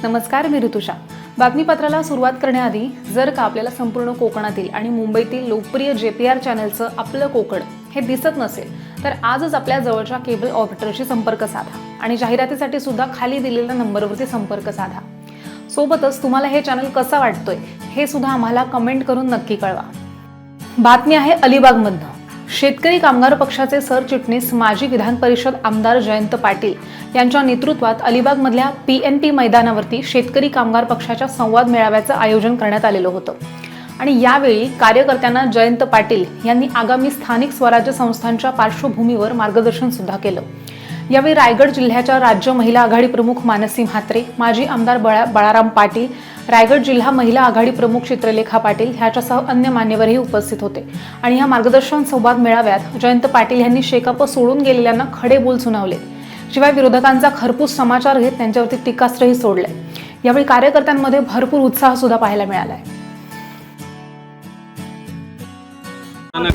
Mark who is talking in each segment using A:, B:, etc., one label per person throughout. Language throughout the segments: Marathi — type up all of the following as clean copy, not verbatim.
A: नमस्कार, मी ऋतुषा। बातमीपत्राला सुरुवात करण्याआधी जर का आपल्याला संपूर्ण कोकणातील आणि मुंबईतील लोकप्रिय JPR चॅनलचं आपलं कोकण हे दिसत नसेल तर आजच आपल्या जवळच्या केबल ऑपरेटरशी संपर्क साधा आणि जाहिरातीसाठी सुद्धा खाली दिलेल्या नंबरवरती संपर्क साधा। सोबतच तुम्हाला हे चॅनल कसं वाटतंय हे सुद्धा आम्हाला कमेंट करून नक्की कळवा। बातमी आहे अलिबागमधनं। शेतकरी कामगार पक्षाचे सरचिटणीस माजी विधान परिषद आमदार जयंत पाटील यांच्या नेतृत्वात अलिबागमधल्या PNP मैदानावरती शेतकरी कामगार पक्षाच्या संवाद मेळाव्याचं आयोजन करण्यात आलेलं होतं आणि यावेळी कार्यकर्त्यांना जयंत पाटील यांनी आगामी स्थानिक स्वराज्य संस्थांच्या पार्श्वभूमीवर मार्गदर्शन सुद्धा केलं। यावेळी रायगड जिल्ह्याच्या राज्य महिला आघाडी प्रमुख मानसी म्हात्रे, माजी आमदार बाळाराम पाटील, रायगड जिल्हा महिला आघाडी प्रमुख चित्रलेखा पाटील ह्याच्यासह अन्य मान्यवरही उपस्थित होते आणि या मार्गदर्शन संवाद मेळाव्यात जयंत पाटील यांनी शेकाप सोडून गेलेल्यांना खडे बोल सुनावले। शिवाय विरोधकांचा खरपूस समाचार घेत त्यांच्यावरती टीकास्त्रही सोडले। यावेळी कार्यकर्त्यांमध्ये भरपूर उत्साह सुद्धा पाहायला मिळालाय।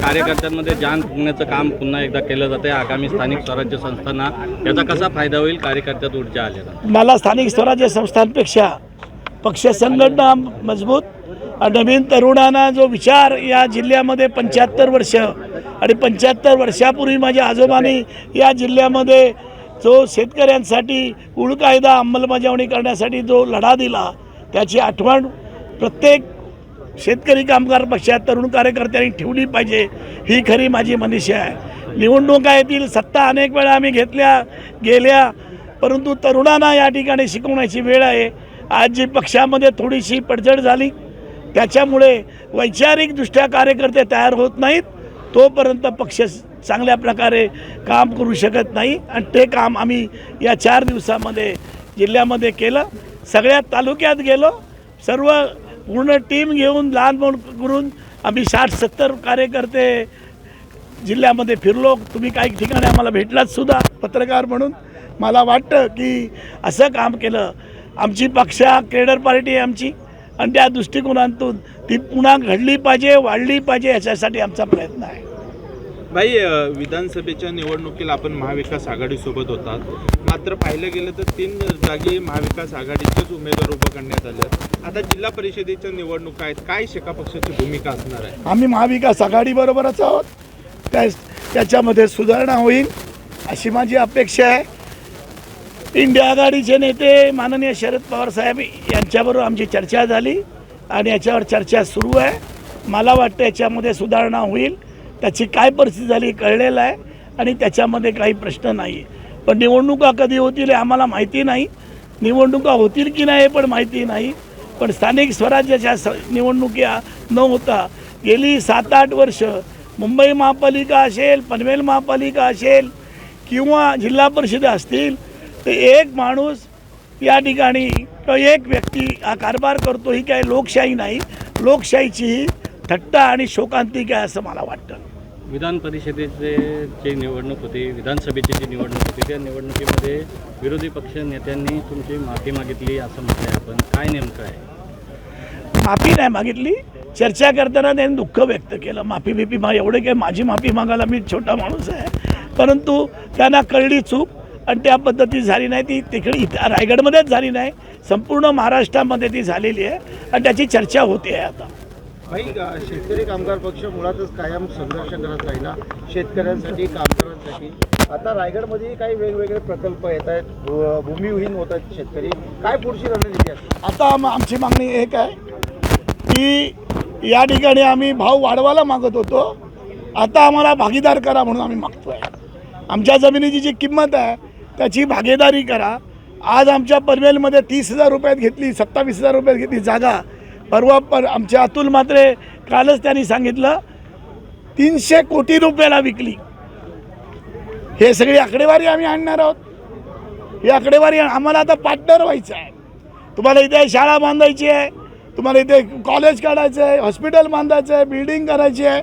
B: कार्यकर्त्यांमध्ये जान फुंकण्याचं काम पुन्हा एकदा केलं जाते। आगामी स्थानिक स्वराज्य संस्थांना याचा कसा फायदा होईल? कार्यकर्त्यात ऊर्जा आली।
C: मला स्थानिक स्वराज्य संस्थांपेक्षा पक्ष संघटना मजबूत, नवीन तरुणांना जो विचार या जिल्ह्यामध्ये 75 वर्ष आणि 75 वर्षापूर्वी माझ्या आजोबांनी या जिल्ह्यामध्ये जो शेतकऱ्यांसाठी कुळ कायदा अंमलबजावणी करण्यासाठी जो लढा दिला त्याची आठवण प्रत्येक शेतकरी कामगार पक्षात तरुण कार्यकर्त्यांनी ठेवली पाहिजे, ही खरी माझी मनीषा आहे। निवडणुका येतील, सत्ता अनेक वेळा आम्ही गेल्या, परंतु तरुणांना या ठिकाणी शिकवण्याची वेळ आहे। आज जी पक्षामध्ये थोडीशी पडझड झाली त्याच्यामुळे वैचारिकदृष्ट्या कार्यकर्ते तयार होत नाहीत, तोपर्यंत पक्ष चांगल्या प्रकारे काम करू शकत नाही आणि ते काम आम्ही या 4 दिवसामध्ये जिल्ह्यामध्ये केलं। सगळ्या तालुक्यात गेलो, सर्व पूर्ण टीम घेऊन लहान मोठं करून आम्ही 60-70 कार्यकर्ते जिल्ह्यामध्ये फिरलो। तुम्ही काही ठिकाणी आम्हाला भेटलात सुद्धा पत्रकार म्हणून। मला वाटतं की असं काम केलं, आमची पक्ष केडर पार्टी आहे आमची आणि त्या दृष्टिकोनातून ती पुन्हा घडली पाहिजे, वाढली पाहिजे, याच्यासाठी आमचा प्रयत्न आहे।
D: भाई, विधानसभेच्या निवडणुकीला आपण महाविकास आघाडीसोबत होतात, मात्र पाहिलं गेलं तर 3 जागी महाविकास आघाडीचेच उमेदवार उभं करण्यात आले। आता जिल्हा परिषदेच्या निवडणुका आहेत, काय शेका पक्षाची भूमिका असणार आहे?
C: आम्ही महाविकास आघाडीबरोबरच आहोत, त्याच्यामध्ये सुधारणा होईल अशी माझी अपेक्षा आहे। इंडिया आघाडीचे नेते माननीय शरद पवार साहेब यांच्याबरोबर आमची चर्चा झाली आणि याच्यावर चर्चा सुरू आहे। मला वाटतं याच्यामध्ये सुधारणा होईल, त्याची काय परिस्थिती झाली कळलेलं आहे आणि त्याच्यामध्ये काही प्रश्न नाही। पण निवडणुका कधी होतील हे आम्हाला माहिती नाही, निवडणुका होतील की नाही हे पण माहिती नाही। पण स्थानिक स्वराज्याच्या निवडणुका न होता गेली 7-8 वर्ष मुंबई महापालिका असेल, पनवेल महापालिका असेल किंवा जिल्हा परिषद असतील, तर एक माणूस या ठिकाणी एक व्यक्ती हा कारभार करतो। ही काही लोकशाही नाही, लोकशाहीची ही थट्टा आणि शोकांतिक आहे असं मला वाटतं।
B: विधान परिषदेचे जी निवडणूक होती, विधानसभेची जी निवडणूक होती, त्या निवडणुकीमध्ये विरोधी पक्ष नेत्यांनी तुमची माफी मागितली असं म्हटलंय, आपण काय नेमकं आहे?
C: माफी नाही मागितली, चर्चा करताना त्यांनी दुःख व्यक्त केलं। माफी एवढे काय माझी माफी मागायला मी छोटा माणूस आहे, परंतु त्यांना कळली चूक आणि त्या पद्धती झाली नाही। ती तिकडे रायगडमध्येच झाली नाही, संपूर्ण महाराष्ट्रामध्ये ती झालेली आहे आणि त्याची चर्चा होते आहे। आता
E: भाई, शेतकरी कामगार पक्ष मुळातच कायम संघर्ष करत राहिला शेतकऱ्यांसाठी, कामगारांसाठी। आता रायगडमध्ये काही वेगवेगळे प्रकल्प येत आहेत, भूमिहीन होत आहेत शेतकरी, काय पुढची रणनीती आहे?
C: आता आमची मागणी एक आहे की या ठिकाणी आम्ही भाव वाढवायला मागत होतो, आता आम्हाला भागीदार करा म्हणून आम्ही मागतोय। आमच्या जमिनीची जी किंमत आहे त्याची भागीदारी करा। आज आमच्या पनवेलमध्ये 30,000 रुपयात घेतली, 27,000 रुपयात घेतली जागा। परवा आमच्या अतुल म्हात्रे कालच त्यांनी सांगितलं 300 कोटी रुपयाला विकली। हे सगळी आकडेवारी आम्ही आणणार आहोत। ही आकडेवारी आम्हाला आता पार्टनर व्हायचं आहे। तुम्हाला इथे शाळा बांधायची आहे, तुम्हाला इथे कॉलेज काढायचं आहे, हॉस्पिटल बांधायचं आहे, बिल्डिंग करायची आहे,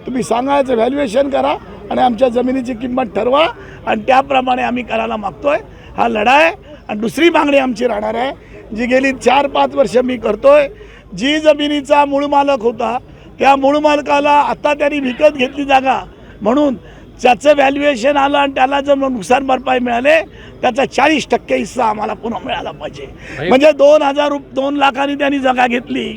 C: तुम्ही सांगायचं, व्हॅल्युएशन करा आणि आमच्या जमिनीची किंमत ठरवा आणि त्याप्रमाणे आम्ही करायला मागतोय। हा लढा आहे आणि दुसरी मागणी आमची राहणार आहे, जी गेली 4-5 वर्ष मी करतोय। जी जमिनीचा मूळ मालक होता त्या मूळ मालकाला आता त्यांनी विकत घेतली जागा, म्हणून ज्याचं व्हॅल्युएशन आलं आणि त्याला जर नुकसान भरपाई मिळाले त्याचा 40% हिस्सा आम्हाला पुन्हा मिळाला पाहिजे. म्हणजे 2 लाखांनी त्यांनी जागा घेतली,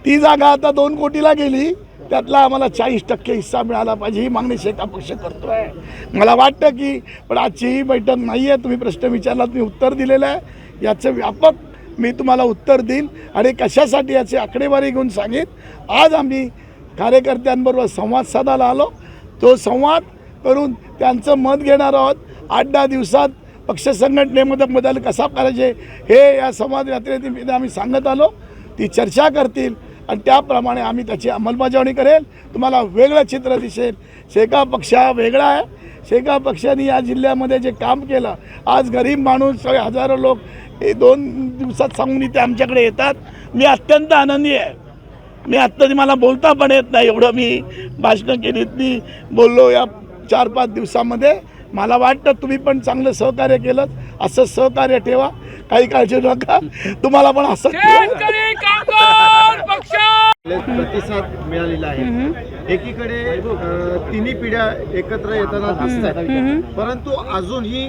C: ती जागा आता 2 कोटीला गेली, त्यातला आम्हाला 40% हिस्सा मिळाला पाहिजे ही मागणी शेका पक्ष करतोय. मला वाटतं की पण आजची ही बैठक नाही आहे, तुम्ही प्रश्न विचारलात, मी उत्तर दिलेलं आहे, याचं व्यापक मी तुम्हाला उत्तर देईन आणि कशासाठी याची आकडेवारी घेऊन सांगेन. आज आम्ही कार्यकर्त्यांबरोबर संवाद साधायला आलो, तो संवाद करून त्यांचं मत घेणार आहोत. 8-10 दिवसात पक्ष संघटनेमध्ये बदल कसा करायचे हे या संवाद यात्रेमध्ये आम्ही सांगत आलो. ती चर्चा करतील आणि त्याप्रमाणे आम्ही त्याची अंमलबजावणी करेल. तुम्हाला वेगळं चित्र दिसेल. शेका पक्ष हा वेगळा आहे. शेका पक्षाने या जिल्ह्यामध्ये जे काम केलं, आज गरीब माणूस हजारो लोक हे 2 दिवसात सांगून इथे आमच्याकडे येतात. मी अत्यंत आनंदी आहे. मी आत्ता मला बोलता पण येत नाही, एवढं मी भाषणं केलीत, मी बोललो या 4-5 दिवसामध्ये. मला वाटतं तुम्ही पण चांगलं सहकार्य केलं, असं सहकार्य ठेवा, काही काळजी नका, तुम्हाला पण असं
E: प्रतिसाद मिळालेला आहे. एकीकडे तिन्ही पिढ्या एकत्र येताना दिसतात, परंतु अजूनही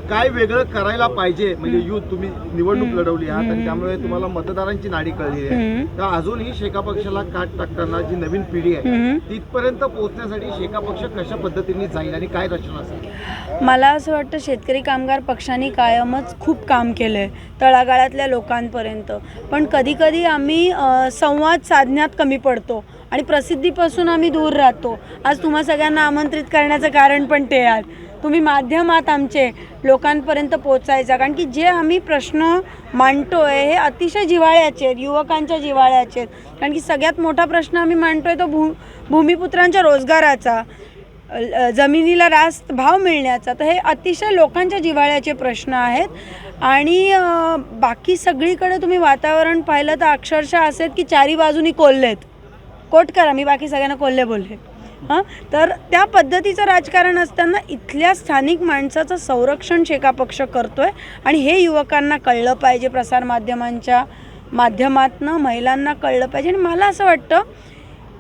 E: काय वेगळं करायला पाहिजे. म्हणजे युथ तुम्ही निवडणूक लढवली आहात आणि त्यामुळे तुम्हाला मतदारांची नाडी कळली आहे, तर अजूनही शेका पक्षाला काट टाकताना जी नवीन पिढी आहे तिथपर्यंत पोहोचण्यासाठी शेका पक्ष कशा पद्धतीने जाईल आणि काय रचना असेल.
F: मला असं वाटतं शेतकरी कामगार पक्षाने कायमच खूप काम केलं आहे तळागाळातल्या लोकांपर्यंत, पण कधीकधी आम्ही संवाद साधण्यात कमी पडतो आणि प्रसिद्धीपासून आम्ही दूर राहतो. आज तुम्हा सगळ्यांना आमंत्रित करण्याचं कारण पण ते आहे, तुम्ही माध्यमात आमचे लोकांपर्यंत पोचायचा, कारण की जे आम्ही प्रश्न मांडतो आहे हे अतिशय जिव्हाळ्याचे आहेत, युवकांच्या जिव्हाळ्याचे आहेत. कारण की सगळ्यात मोठा प्रश्न आम्ही मांडतो आहे तो भूमिपुत्रांच्या रोजगाराचा, जमिनीला रास्त भाव मिळण्याचा. तर हे अतिशय लोकांच्या जिव्हाळ्याचे प्रश्न आहेत आणि बाकी सगळीकडे तुम्ही वातावरण पाहिलं तर अक्षरशः असे की चारी बाजूनी कोल्हेत. कोट करा, मी बाकी सगळ्यांना कोल्हे बोलले. तर त्या पद्धतीचं राजकारण असताना इथल्या स्थानिक माणसाचं संरक्षण शेका पक्ष करतोय आणि हे युवकांना कळलं पाहिजे, प्रसारमाध्यमांच्या माध्यमातनं महिलांना कळलं पाहिजे. आणि मला असं वाटतं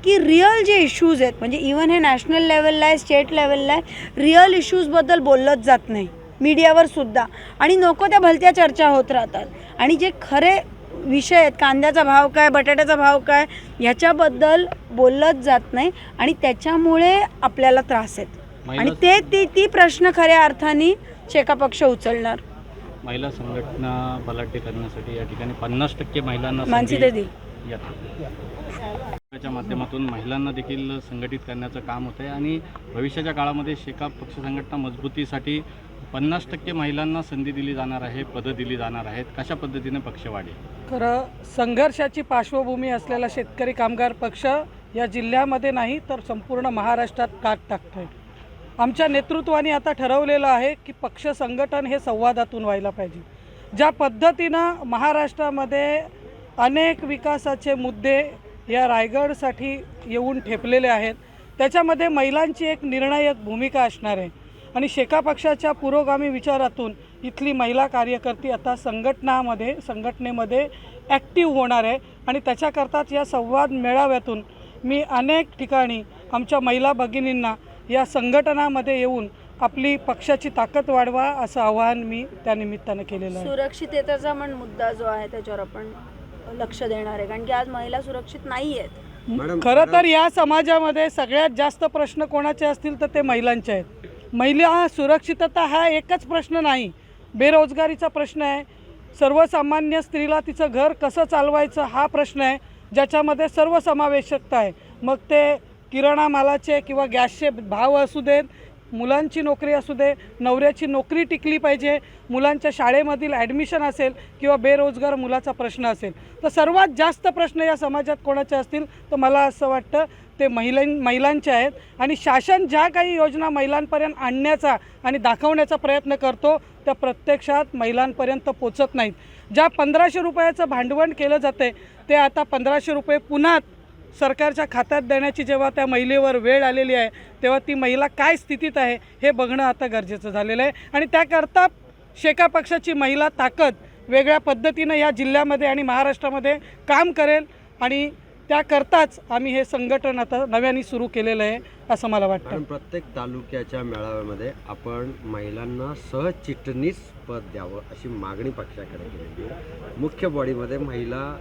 F: की रिअल जे इश्यूज आहेत, म्हणजे इवन हे नॅशनल लेवलला आहे, स्टेट लेवलला आहे, रिअल इश्यूजबद्दल बोललंच जात नाही मीडियावर सुद्धा, आणि नको त्या भलत्या चर्चा होत राहतात. आणि जे खरे विषय आहेत, कांद्याचा भाव काय, बटाट्याचा भाव काय, ह्याच्याबद्दल बोललंच जात नाही आणि त्याच्यामुळे आपल्याला त्रास आहेत. आणि ती प्रश्न खऱ्या अर्थाने शेका पक्ष उचलणार.
B: महिला संघटना बलाढ्य करण्यासाठी या ठिकाणी 50% महिलांना
F: मानसी देईल
B: च्या माध्यमातून महिलांना देखील संघटित करण्याचं काम होतं आहे आणि भविष्याच्या काळामध्ये शेका पक्ष संघटना मजबूतीसाठी 50% महिलांना संधी दिली जाणार आहे, पदं दिली जाणार आहेत. कशा पद्धतीने पक्ष वाढेल?
G: खरं संघर्षाची पार्श्वभूमी असलेला शेतकरी कामगार पक्ष या जिल्ह्यामध्ये नाही तर संपूर्ण महाराष्ट्रात काट टाकतोय. आमच्या नेतृत्वाने आता ठरवलेलं आहे की पक्ष संघटन हे संवादातून व्हायला पाहिजे. ज्या पद्धतीनं महाराष्ट्रामध्ये अनेक विकासाचे मुद्दे या रायगडसाठी येऊन ठेपलेले आहेत, त्याच्यामध्ये महिलांची एक निर्णायक भूमिका असणार आहे आणि शेका पक्षाच्या पुरोगामी विचारातून इथली महिला कार्यकर्ती आता संघटनेमध्ये ॲक्टिव्ह होणार आहे आणि त्याच्याकरताच या संवाद मेळाव्यातून मी अनेक ठिकाणी आमच्या महिला भगिनींना या संघटनामध्ये येऊन आपली पक्षाची ताकद वाढवा असं आवाहन मी त्यानिमित्तानं केलेलं आहे.
F: सुरक्षिततेचा पण मुद्दा जो आहे त्याच्यावर आपण लक्ष देणार आहे, कारण की आज महिला सुरक्षित नाही आहेत.
G: खरं तर या समाजामध्ये सगळ्यात जास्त प्रश्न कोणाचे असतील तर ते महिलांचे आहेत. महिला सुरक्षितता हा एकच प्रश्न नाही, बेरोजगारीचा प्रश्न आहे, सर्वसामान्य स्त्रीला तिचं घर कसं चालवायचं हा प्रश्न आहे, ज्याच्यामध्ये सर्वसमावेशकता आहे. मग ते किराणा मालाचे किंवा गॅसचे भाव असू देत, मुलांची नोकरी असू दे, नवऱ्याची नोकरी टिकली पाहिजे, मुलांच्या शाळेमधील ॲडमिशन असेल किंवा बेरोजगार मुलाचा प्रश्न असेल, तर सर्वात जास्त प्रश्न या समाजात कोणाचे असतील तर मला असं वाटतं ते महिलांचे आहेत. आणि शासन ज्या काही योजना महिलांपर्यंत आणण्याचा आणि दाखवण्याचा प्रयत्न करतो त्या प्रत्यक्षात महिलांपर्यंत पोचत नाहीत. ज्या 1500 रुपयाचं भांडवल केलं जाते ते आता 1500 रुपये पुन्हा सरकारच्या खात्यात देण्याची जेव्हा त्या महिलेवर वेळ आलेली आहे तेव्हा ती महिला काय स्थितीत आहे हे बघणं आता गरजेचं झालेलं आहे. आणि त्याकरता शेका पक्षाची महिला ताकद वेगळ्या पद्धतीनं या जिल्ह्यामध्ये आणि महाराष्ट्रामध्ये काम करेल आणि त्याकरताच आम्ही हे संघटन आता नव्याने सुरू केलेलं आहे असं मला वाटतं.
H: कारण प्रत्येक तालुक्याच्या मेळाव्यामध्ये आपण महिलांना सहचिटणीस पद द्यावं अशी मागणी पक्षाकडे केलेली आहे. मुख्य बॉडीमध्ये महिला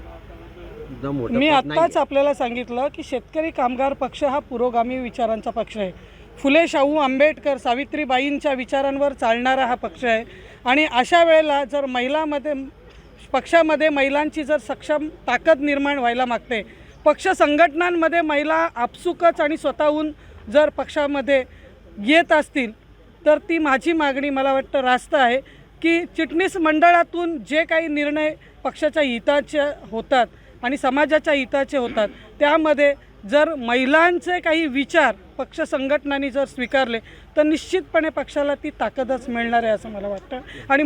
G: मी आत्ताच आपल्याला सांगितलं की शेतकरी कामगार पक्ष हा पुरोगामी विचारांचा पक्ष आहे. फुले शाहू आंबेडकर सावित्रीबाईंच्या विचारांवर चालणारा हा पक्ष आहे. आणि अशा वेळेला जर पक्षामध्ये महिलांची जर सक्षम ताकद निर्माण व्हायला मागते, पक्ष संघटनांमध्ये महिला आपसुकच आणि स्वतःहून जर पक्षामध्ये येत असतील तर ती माझी मागणी मला वाटतं रास्त आहे की चिटणीस मंडळातून जे काही निर्णय पक्षाच्या हिताचे होतात आणि समाजाच्या हिताचे होतात त्यामध्ये जर महिलांचे काही विचार पक्ष संघटनांनी जर स्वीकारले तर निश्चितपणे पक्षाला ती ताकदच मिळणार आहे असं मला वाटतं. आणि